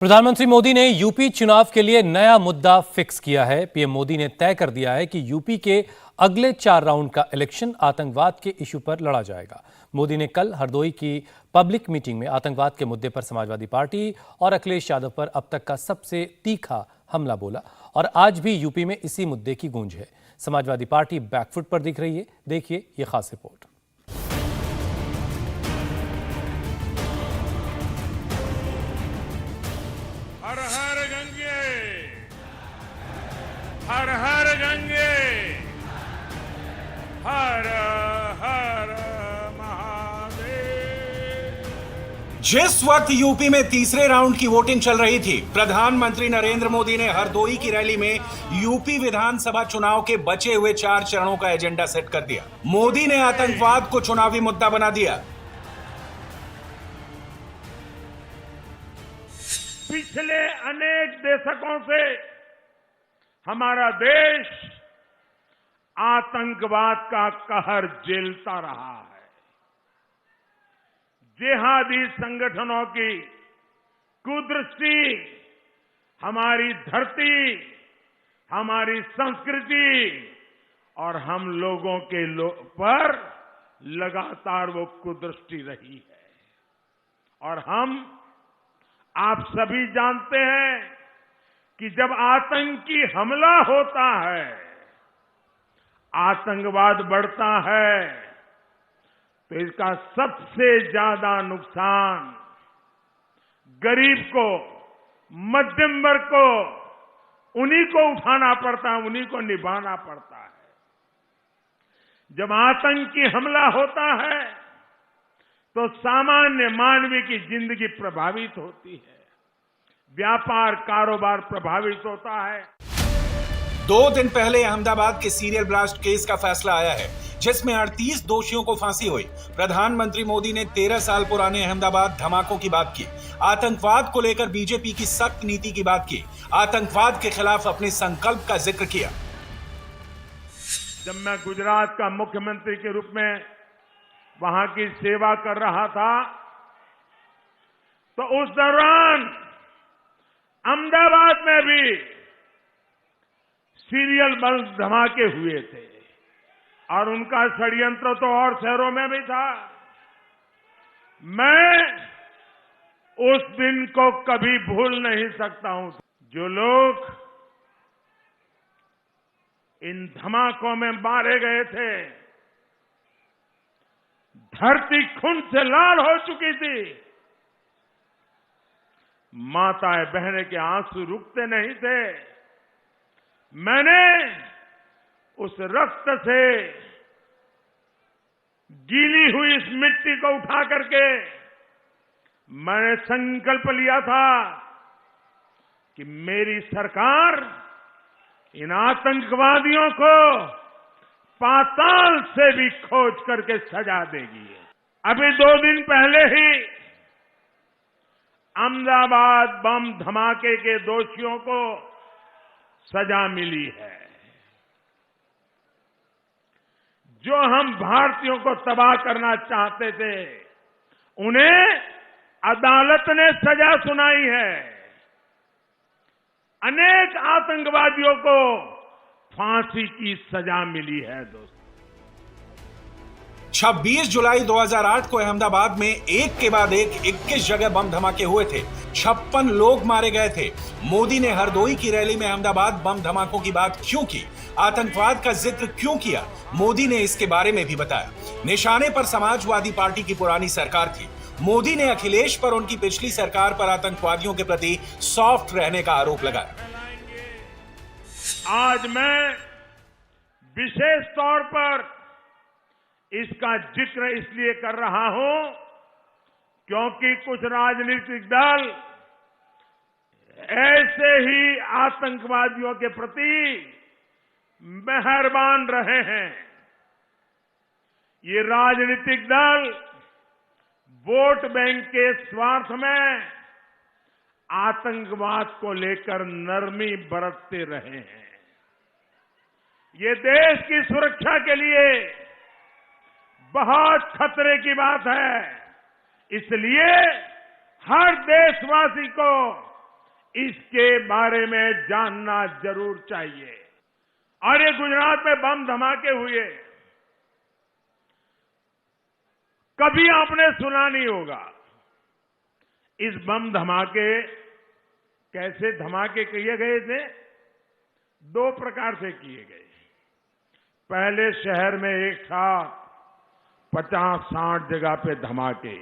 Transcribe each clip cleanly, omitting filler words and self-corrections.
प्रधानमंत्री मोदी ने यूपी चुनाव के लिए नया मुद्दा फिक्स किया है। पीएम मोदी ने तय कर दिया है कि यूपी के अगले 4 राउंड का इलेक्शन आतंकवाद के इशू पर लड़ा जाएगा। मोदी ने कल हरदोई की पब्लिक मीटिंग में आतंकवाद के मुद्दे पर समाजवादी पार्टी और अखिलेश यादव पर अब तक का सबसे तीखा हमला बोला और आज भी यूपी में इसी मुद्दे की गूंज है। समाजवादी पार्टी बैकफुट पर दिख रही है। देखिए ये खास रिपोर्ट। हर हर गंगे, हर हर गंगे, हर हर महादेव। जिस वक्त यूपी में तीसरे राउंड की वोटिंग चल रही थी, प्रधानमंत्री नरेंद्र मोदी ने हरदोई की रैली में यूपी विधानसभा चुनाव के बचे हुए 4 चरणों का एजेंडा सेट कर दिया। मोदी ने आतंकवाद को चुनावी मुद्दा बना दिया। पिछले अनेक दशकों से हमारा देश आतंकवाद का कहर झेलता रहा है। जिहादी संगठनों की कुदृष्टि हमारी धरती, हमारी संस्कृति और हम लोगों के पर लगातार वो कुदृष्टि रही है। और आप सभी जानते हैं कि जब आतंकी हमला होता है, आतंकवाद बढ़ता है, तो इसका सबसे ज्यादा नुकसान गरीब को, मध्यम वर्ग को, उन्हीं को उठाना पड़ता है, उन्हीं को निभाना पड़ता है। जब आतंकी हमला होता है तो सामान्य मानवी की जिंदगी प्रभावित होती है, व्यापार कारोबार प्रभावित होता है। 2 दिन पहले अहमदाबाद के सीरियल ब्लास्ट केस का फैसला आया है, जिसमें 38 दोषियों को फांसी हुई। प्रधानमंत्री मोदी ने 13 साल पुराने अहमदाबाद धमाकों की बात की, आतंकवाद को लेकर बीजेपी की सख्त नीति की बात की, आतंकवाद के खिलाफ अपने संकल्प का जिक्र किया। जब मैं गुजरात का मुख्यमंत्री के रूप में वहां की सेवा कर रहा था, तो उस दौरान अहमदाबाद में भी सीरियल बम धमाके हुए थे और उनका षड्यंत्र तो और शहरों में भी था। मैं उस दिन को कभी भूल नहीं सकता हूं। जो लोग इन धमाकों में मारे गए थे, धरती खून से लाल हो चुकी थी, माताएं बहनें के आंसू रुकते नहीं थे। मैंने उस रक्त से गीली हुई इस मिट्टी को उठा करके मैंने संकल्प लिया था कि मेरी सरकार इन आतंकवादियों को पाताल से भी खोज करके सजा देगी। अभी 2 दिन पहले ही अहमदाबाद बम धमाके के दोषियों को सजा मिली है। जो हम भारतीयों को तबाह करना चाहते थे, उन्हें अदालत ने सजा सुनाई है। अनेक आतंकवादियों को फांसी की सजा मिली है। दोस्तों, 26 जुलाई 2008 को अहमदाबाद में एक के बाद एक 21 जगह बम धमाके हुए थे, 56 लोग मारे गए थे। मोदी ने हरदोई की रैली में अहमदाबाद बम धमाकों की बात क्यों की, आतंकवाद का जिक्र क्यों किया, मोदी ने इसके बारे में भी बताया। निशाने पर समाजवादी पार्टी की पुरानी सरकार थी। मोदी ने अखिलेश पर उनकी पिछली सरकार पर आतंकवादियों के प्रति सॉफ्ट रहने का आरोप लगाया। आज मैं विशेष तौर पर इसका जिक्र इसलिए कर रहा हूं क्योंकि कुछ राजनीतिक दल ऐसे ही आतंकवादियों के प्रति मेहरबान रहे हैं। ये राजनीतिक दल वोट बैंक के स्वार्थ में आतंकवाद को लेकर नरमी बरतते रहे हैं। ये देश की सुरक्षा के लिए बहुत खतरे की बात है। इसलिए हर देशवासी को इसके बारे में जानना जरूर चाहिए। और ये गुजरात में बम धमाके हुए, कभी आपने सुना नहीं होगा। इस बम धमाके कैसे धमाके किए गए थे? 2 प्रकार से किए गए। पहले शहर में एक साथ 50-60 जगह पे धमाके,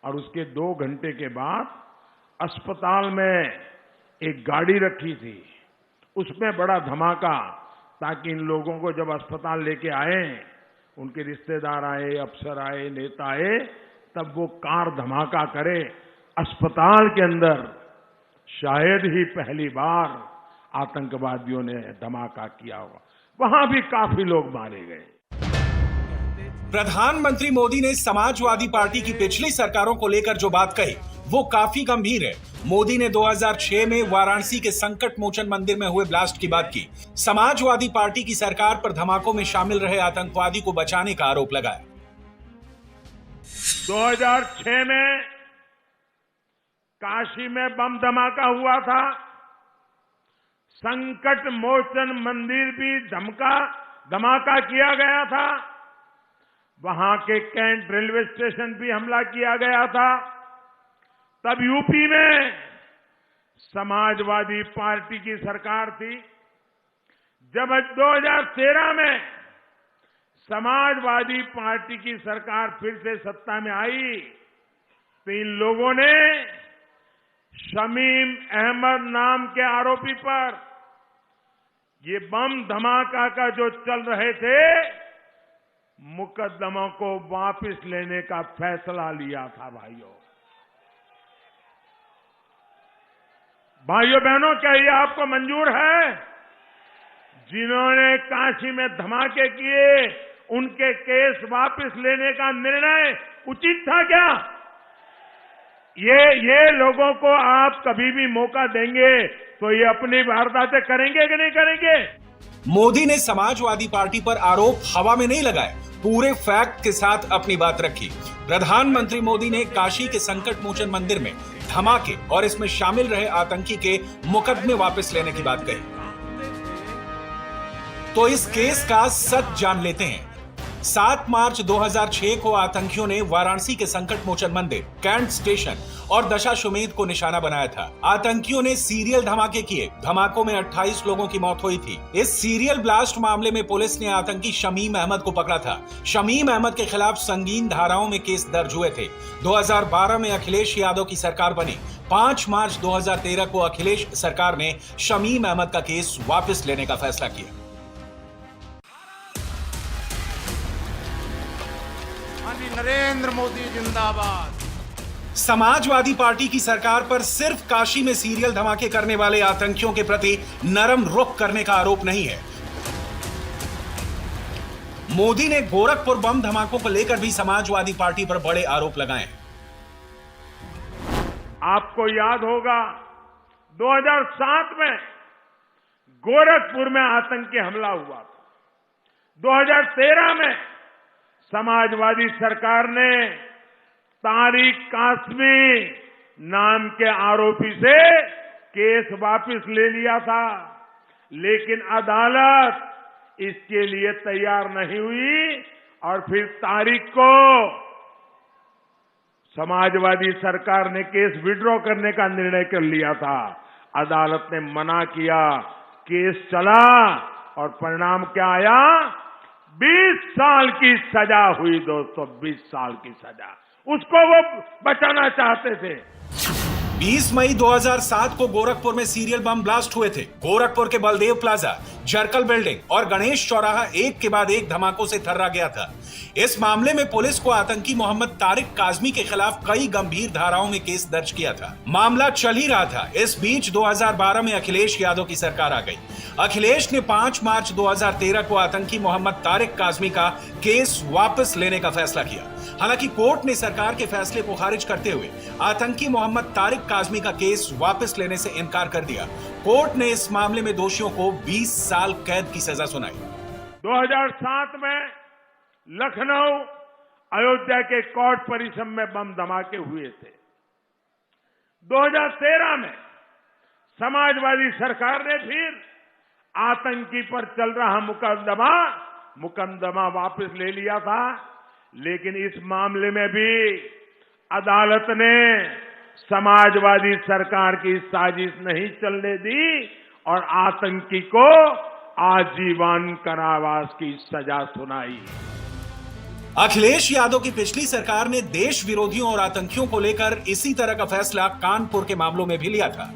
और उसके 2 घंटे के बाद अस्पताल में एक गाड़ी रखी थी, उसमें बड़ा धमाका, ताकि इन लोगों को जब अस्पताल लेके आए, उनके रिश्तेदार आए, अफसर आए, नेता आए, तब वो कार धमाका करे अस्पताल के अंदर। शायद ही पहली बार आतंकवादियों ने धमाका किया होगा। वहां भी काफी लोग मारे गए। प्रधानमंत्री मोदी ने समाजवादी पार्टी की पिछली सरकारों को लेकर जो बात कही वो काफी गंभीर है। मोदी ने 2006 में वाराणसी के संकट मोचन मंदिर में हुए ब्लास्ट की बात की। समाजवादी पार्टी की सरकार पर धमाकों में शामिल रहे आतंकवादी को बचाने का आरोप लगाया। 2006 में काशी में बम धमाका हुआ था। संकट मोचन मंदिर भी धमाका किया गया था। वहां के कैंट रेलवे स्टेशन भी हमला किया गया था। तब यूपी में समाजवादी पार्टी की सरकार थी। जब 2013 में समाजवादी पार्टी की सरकार फिर से सत्ता में आई, तो इन लोगों ने शमीम अहमद नाम के आरोपी पर ये बम धमाका का जो चल रहे थे, मुकदमों को वापस लेने का फैसला लिया था। भाइयों बहनों, क्या ये आपको मंजूर है? जिन्होंने काशी में धमाके किए, उनके केस वापस लेने का निर्णय उचित था क्या? ये लोगों को आप कभी भी मौका देंगे तो ये अपनी वारदातें करेंगे कि नहीं करेंगे? मोदी ने समाजवादी पार्टी पर आरोप हवा में नहीं लगाए, पूरे फैक्ट के साथ अपनी बात रखी। प्रधानमंत्री मोदी ने काशी के संकट मोचन मंदिर में धमाके और इसमें शामिल रहे आतंकी के मुकदमे वापस लेने की बात कही। तो इस केस का सच जान लेते हैं। 7 मार्च 2006 को आतंकियों ने वाराणसी के संकट मोचन मंदिर, कैंट स्टेशन और दशाश्वमेध को निशाना बनाया था। आतंकियों ने सीरियल धमाके किए। धमाकों में 28 लोगों की मौत हुई थी। इस सीरियल ब्लास्ट मामले में पुलिस ने आतंकी शमीम अहमद को पकड़ा था। शमीम अहमद के खिलाफ संगीन धाराओं में केस दर्ज हुए थे। 2012 में अखिलेश यादव की सरकार बनी। 5 मार्च 2013 को अखिलेश सरकार ने शमीम अहमद का केस वापस लेने का फैसला किया। नरेंद्र मोदी जिंदाबाद। समाजवादी पार्टी की सरकार पर सिर्फ काशी में सीरियल धमाके करने वाले आतंकियों के प्रति नरम रुख करने का आरोप नहीं है। मोदी ने गोरखपुर बम धमाकों को लेकर भी समाजवादी पार्टी पर बड़े आरोप लगाए। आपको याद होगा 2007 में गोरखपुर में आतंकी हमला हुआ था। 2013 में समाजवादी सरकार ने तारिक कासमी नाम के आरोपी से केस वापस ले लिया था, लेकिन अदालत इसके लिए तैयार नहीं हुई और फिर तारिक को समाजवादी सरकार ने केस विड्रॉ करने का निर्णय कर लिया था। अदालत ने मना किया, केस चला और परिणाम क्या आया? 20 साल की सजा हुई दोस्तों, 20 साल की सजा। उसको वो बचाना चाहते थे। 20 मई 2007 को गोरखपुर में सीरियल बम ब्लास्ट हुए थे। गोरखपुर के बलदेव प्लाजा, जरकल बिल्डिंग और गणेश चौराहा एक के बाद एक धमाकों से थर्रा गया था। इस मामले में पुलिस को आतंकी मोहम्मद तारिक काजमी के खिलाफ कई गंभीर धाराओं में केस दर्ज किया था। मामला चल ही रहा था। इस बीच 2012 में अखिलेश यादव की सरकार आ गई। अखिलेश ने 5 मार्च 2013 को आतंकी मोहम्मद तारिक काजमी का केस वापस लेने का फैसला किया। हालांकि कोर्ट ने सरकार के फैसले को खारिज करते हुए आतंकी मोहम्मद तारिक काजमी का केस वापस लेने से इनकार कर दिया। कोर्ट ने इस मामले में दोषियों को 20 साल कैद की सजा सुनाई। 2007 में लखनऊ, अयोध्या के कोर्ट परिसर में बम धमाके हुए थे। 2013 में समाजवादी सरकार ने फिर आतंकी पर चल रहा मुकदमा वापस ले लिया था। लेकिन इस मामले में भी अदालत ने समाजवादी सरकार की साजिश नहीं चलने दी और आतंकी को आजीवन कारावास की सजा सुनाई। अखिलेश यादव की पिछली सरकार ने देश विरोधियों और आतंकियों को लेकर इसी तरह का फैसला कानपुर के मामलों में भी लिया था।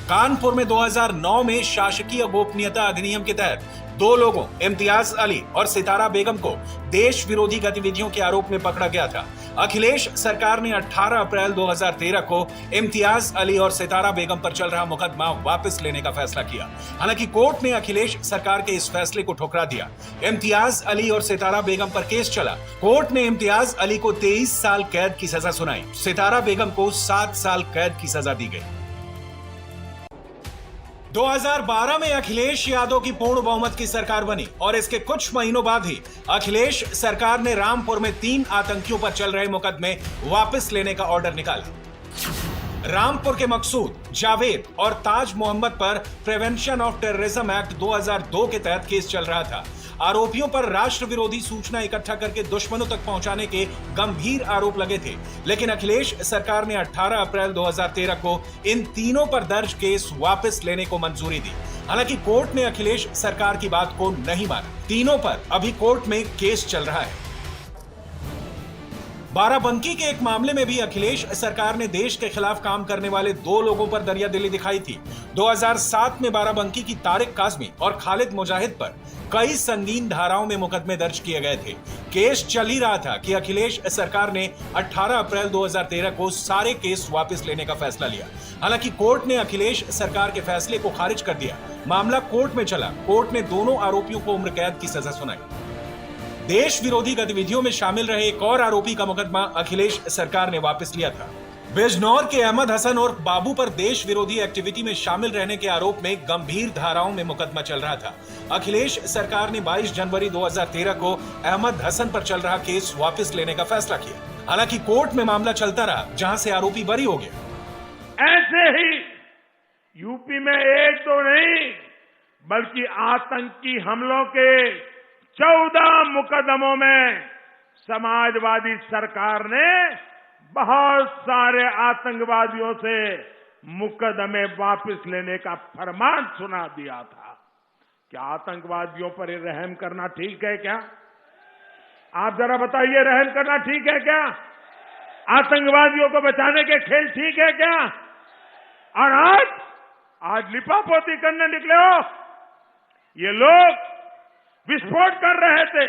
कानपुर में 2009 में शासकीय गोपनीयता अधिनियम के तहत 2 लोगों इम्तियाज अली और सितारा बेगम को देश विरोधी गतिविधियों के आरोप में पकड़ा गया था। अखिलेश सरकार ने 18 अप्रैल 2013 को इम्तियाज अली और सितारा बेगम पर चल रहा मुकदमा वापस लेने का फैसला किया। हालांकि कोर्ट ने अखिलेश सरकार के इस फैसले को ठुकरा दिया। इम्तियाज अली और सितारा बेगम पर केस चला। कोर्ट ने इम्तियाज अली को 23 साल कैद की सजा सुनाई। सितारा बेगम को 7 साल कैद की सजा दी गई। 2012 में अखिलेश यादव की पूर्ण बहुमत की सरकार बनी और इसके कुछ महीनों बाद ही अखिलेश सरकार ने रामपुर में 3 आतंकियों पर चल रहे मुकदमे वापस लेने का ऑर्डर निकाला। रामपुर के मकसूद, जावेद और ताज मोहम्मद पर प्रिवेंशन ऑफ टेररिज्म एक्ट 2002 के तहत केस चल रहा था। आरोपियों पर राष्ट्र विरोधी सूचना इकट्ठा करके दुश्मनों तक पहुंचाने के गंभीर आरोप लगे थे। लेकिन अखिलेश सरकार ने 18 अप्रैल 2013 को इन तीनों पर दर्ज केस वापस लेने को मंजूरी दी। हालांकि कोर्ट ने अखिलेश सरकार की बात को नहीं माना। तीनों पर अभी कोर्ट में केस चल रहा है। बाराबंकी के एक मामले में भी अखिलेश सरकार ने देश के खिलाफ काम करने वाले 2 लोगों पर दरियादिली दिखाई थी। 2007 में बाराबंकी की तारिक काजमी और खालिद मुजाहिद पर कई संगीन धाराओं में मुकदमे दर्ज किए गए थे। केस चल ही रहा था कि अखिलेश सरकार ने 18 अप्रैल 2013 को सारे केस वापस लेने का फैसला लिया। हालांकि कोर्ट ने अखिलेश सरकार के फैसले को खारिज कर दिया। मामला कोर्ट में चला। कोर्ट ने दोनों आरोपियों को उम्र कैद की सजा सुनाई। देश विरोधी गतिविधियों में शामिल रहे एक और आरोपी का मुकदमा अखिलेश सरकार ने वापस लिया था। बिजनौर के अहमद हसन और बाबू पर देश विरोधी एक्टिविटी में शामिल रहने के आरोप में गंभीर धाराओं में मुकदमा चल रहा था। अखिलेश सरकार ने 22 जनवरी 2013 को अहमद हसन पर चल रहा केस वापस लेने का फैसला किया। हालांकि कोर्ट में मामला चलता रहा, जहां से आरोपी बरी हो गया। ऐसे ही यूपी में एक तो नहीं बल्कि आतंकी हमलों के 14 मुकदमों में समाजवादी सरकार ने बहुत सारे आतंकवादियों से मुकदमे वापस लेने का फरमान सुना दिया था। क्या आतंकवादियों पर रहम करना ठीक है क्या? आप जरा बताइए, रहम करना ठीक है क्या? आतंकवादियों को बचाने के खेल ठीक है क्या? और आज लिपापोती करने निकले हो। ये लोग विस्फोट कर रहे थे,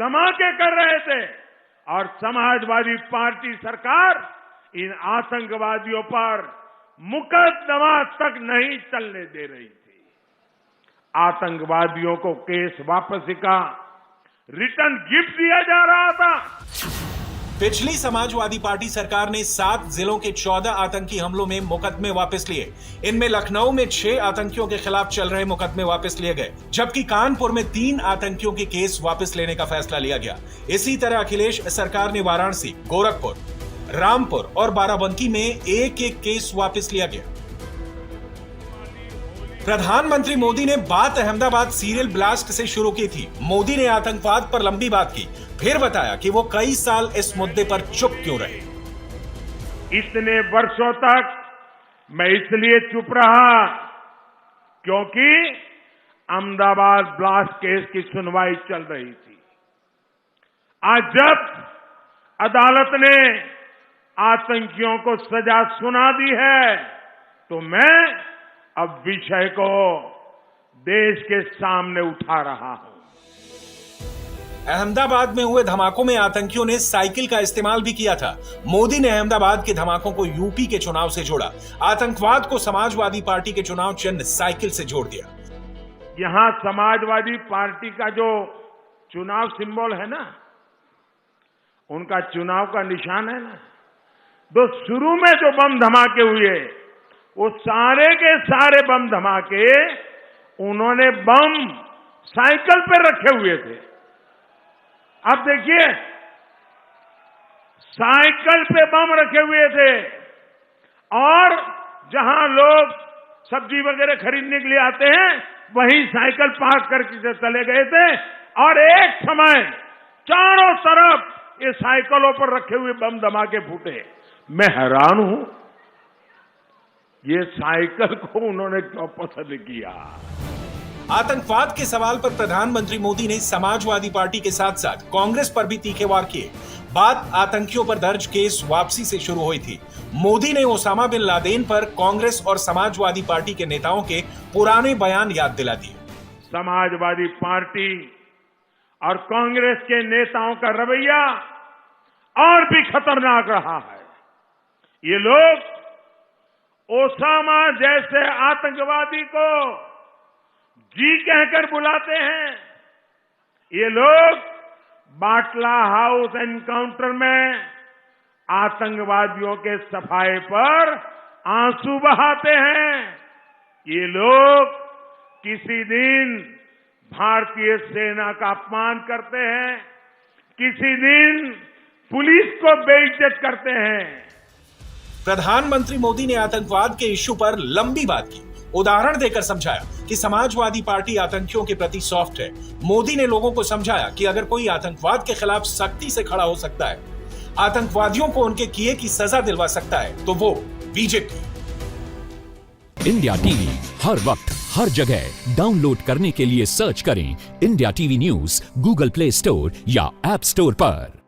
धमाके कर रहे थे और समाजवादी पार्टी सरकार इन आतंकवादियों पर मुकदमा तक नहीं चलने दे रही थी। आतंकवादियों को केस वापसी का रिटर्न गिफ्ट दिया जा रहा था। पिछली समाजवादी पार्टी सरकार ने 7 जिलों के 14 आतंकी हमलों में मुकदमे वापस लिए। इनमें लखनऊ में 6 आतंकियों के खिलाफ चल रहे मुकदमे वापस लिए गए, जबकि कानपुर में 3 आतंकियों के केस वापस लेने का फैसला लिया गया। इसी तरह अखिलेश सरकार ने वाराणसी, गोरखपुर, रामपुर और बाराबंकी में एक-एक केस वापस लिया गया। प्रधानमंत्री मोदी ने बात अहमदाबाद सीरियल ब्लास्ट से शुरू की थी। मोदी ने आतंकवाद पर लंबी बात की, फिर बताया कि वो कई साल इस मुद्दे पर चुप क्यों रहे। इतने वर्षों तक मैं इसलिए चुप रहा क्योंकि अहमदाबाद ब्लास्ट केस की सुनवाई चल रही थी। आज जब अदालत ने आतंकियों को सजा सुना दी है तो मैं अब विषय को देश के सामने उठा रहा हूं। अहमदाबाद में हुए धमाकों में आतंकियों ने साइकिल का इस्तेमाल भी किया था। मोदी ने अहमदाबाद के धमाकों को यूपी के चुनाव से जोड़ा। आतंकवाद को समाजवादी पार्टी के चुनाव चिन्ह साइकिल से जोड़ दिया। यहां समाजवादी पार्टी का जो चुनाव सिंबल है ना, उनका चुनाव का निशान है ना, तो शुरू में जो बम धमाके हुए वो सारे के सारे बम धमाके उन्होंने बम साइकिल पर रखे हुए थे। अब देखिए, साइकिल पे बम रखे हुए थे और जहां लोग सब्जी वगैरह खरीदने के लिए आते हैं, वहीं साइकिल पार्क करके चले गए थे और एक समय चारों तरफ ये साइकिलों पर रखे हुए बम धमाके फूटे। मैं हैरान हूं, ये साइकिल को उन्होंने क्यों पसंद किया। आतंकवाद के सवाल पर प्रधानमंत्री मोदी ने समाजवादी पार्टी के साथ साथ कांग्रेस पर भी तीखे वार किए। बात आतंकियों पर दर्ज केस वापसी से शुरू हुई थी। मोदी ने ओसामा बिन लादेन पर कांग्रेस और समाजवादी पार्टी के नेताओं के पुराने बयान याद दिला दिए। समाजवादी पार्टी और कांग्रेस के नेताओं का रवैया और भी खतरनाक रहा है। ये लोग ओसामा जैसे आतंकवादी को जी कहकर बुलाते हैं। ये लोग बाटला हाउस एनकाउंटर में आतंकवादियों के सफाए पर आंसू बहाते हैं। ये लोग किसी दिन भारतीय सेना का अपमान करते हैं, किसी दिन पुलिस को बेइज्जत करते हैं। प्रधानमंत्री मोदी ने आतंकवाद के इश्यू पर लंबी बात की, उदाहरण देकर समझाया कि समाजवादी पार्टी आतंकियों के प्रति सॉफ्ट है। मोदी ने लोगों को समझाया कि अगर कोई आतंकवाद के खिलाफ सख्ती से खड़ा हो सकता है, आतंकवादियों को उनके किए की सजा दिलवा सकता है, तो वो बीजेपी। इंडिया टीवी हर वक्त हर जगह डाउनलोड करने के लिए सर्च करें India TV news Google play store या ऐप स्टोर पर।